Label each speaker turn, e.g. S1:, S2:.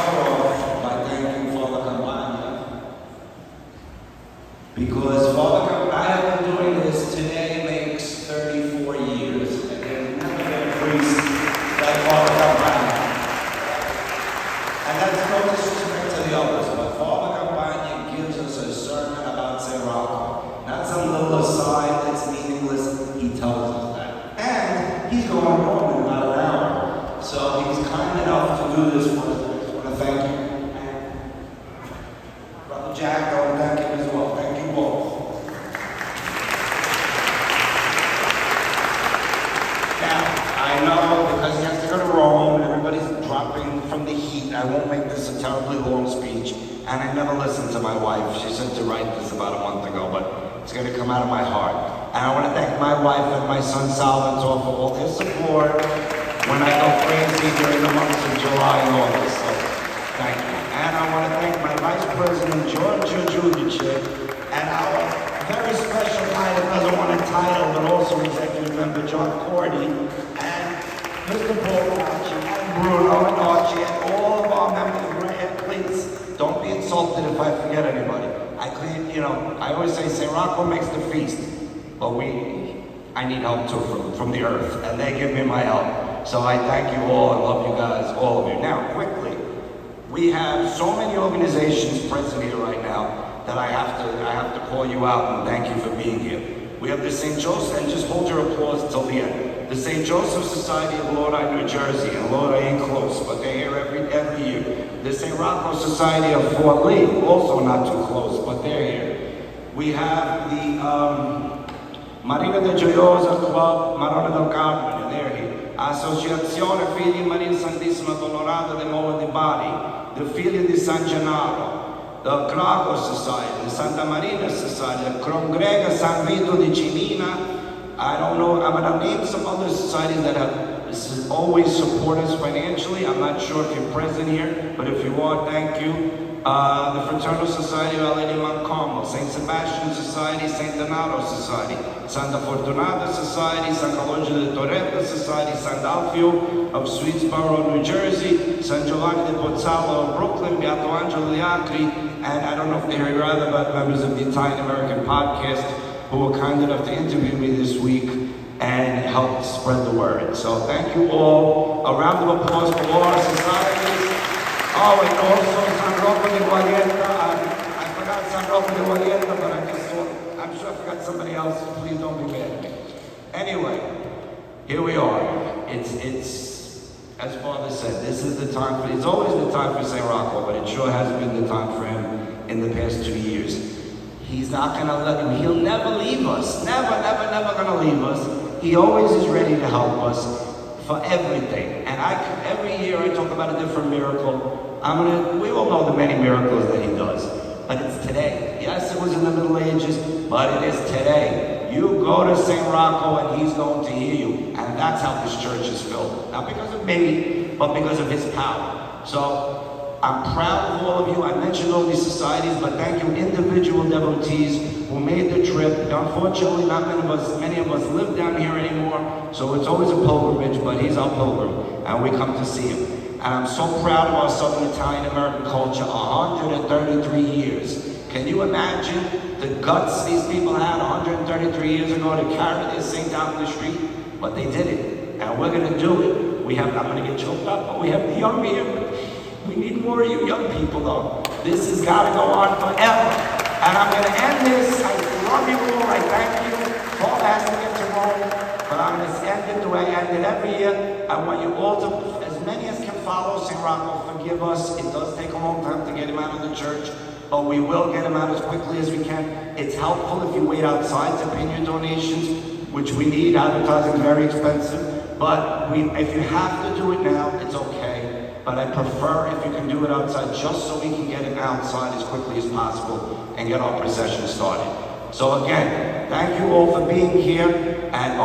S1: start off by thanking Father Campagna, because I have been doing this today makes 34 years, and there's never been a priest like Father Campagna. And that's no disrespect to the others, but Father Campagna gives us a sermon about St. Rocco. Not some little aside that's meaningless, he tells us that. And he's going home in about an hour. So he's kind enough to do this for us. I just want to thank you. And Brother Jack, I want to thank him as well. Thank you both. Now, I know because he has to go to Rome and everybody's dropping from the heat, I won't make this a terribly long speech. And I never listened to my wife. She said to write this about a month ago, but it's going to come out of my heart. And I want to thank my wife and my son Salvatore for all their support when I go crazy during the months of July and August. So, thank you. And I want to thank my Vice President, Giorgio Giudice, and our very special guy that doesn't want a title, but also Executive Member John Cordy, and Mr. Paul Archie, and Bruno and Archie, and all of our members. Please, don't be insulted if I forget anybody. I always say St. Rocco makes the feast, but I need help too from the earth, and they give me my help. So I thank you all and love you guys, all of you. Now, quickly, we have so many organizations present here right now that I have to call you out and thank you for being here. We have the St. Joseph, and just hold your applause till the end. The St. Joseph Society of Lodi, New Jersey, and Lodi ain't close, but they're here every year. The St. Rocco Society of Fort Lee, also not too close, but they're here. We have the Marina de Gioiosa Club, Marona del Carmine, they're here. Associazione Figli Maria Santissima Dolorata de Mola di Bari, the Figli di San Gennaro, the Rocco Society, the Santa Marina Society, the Congrega San Vito di Cimina. I don't know, I'm going to name some other societies that have always support us financially. I'm not sure if you're present here, but if you are, thank you. The Fraternal Society of Our Lady of Mount Carmel, St. Sebastian Society, St. Donato Society, Santa Fortunata Society, San Calogero de Torretta Society, San Alfio of Swedesboro, New Jersey, San Giovanni de Pozzallo of Brooklyn, Beato Angelo de Acri, and I don't know if they're here either, but members of the Italian American podcast who were kind enough to interview me this week and help spread the word. So thank you all. A round of applause for all our societies. Oh, and also San Rocco de Guadietta. I forgot San Rocco de Guadietta, but I'm sure I forgot somebody else. Please don't be mad at me. Anyway, here we are. It's as Father said, this is the time it's always the time for St. Rocco, but it sure has been the time for him in the past 2 years. He's not going to he'll never leave us. Never going to leave us. He always is ready to help us for everything. And every year I talk about a different miracle. We all know the many miracles that he does. But it's today. Yes, it was in the Middle Ages, but it is today. You go to St. Rocco and he's going to hear you. And that's how this church is filled. Not because of me, but because of his power. So I'm proud of all of you. I mentioned all these societies, but thank you individual devotees who made the trip. Unfortunately, not many of us live down here anymore, so it's always a pilgrimage, but he's our pilgrim, and we come to see him. And I'm so proud of our Southern Italian American culture, 133 years. Can you imagine the guts these people had 133 years ago to carry their saint out in the street? But they did it, and we're going to do it. I'm going to get choked up, but we have the young here. We need more of you young people, though. This has got to go on forever. And I'm going to end this. I love you all. I thank you. Paul has to get to Rome, but I'm going to end it the way I end it every year. I want you all to, as many as can follow St. Rocco, forgive us. It does take a long time to get him out of the church, but we will get him out as quickly as we can. It's helpful if you wait outside to pay your donations, which we need. Advertising is very expensive, but if you have to do it now, it's okay. But I prefer if you can do it outside, just so we can get it outside as quickly as possible and get our procession started. So again, thank you all for being here. And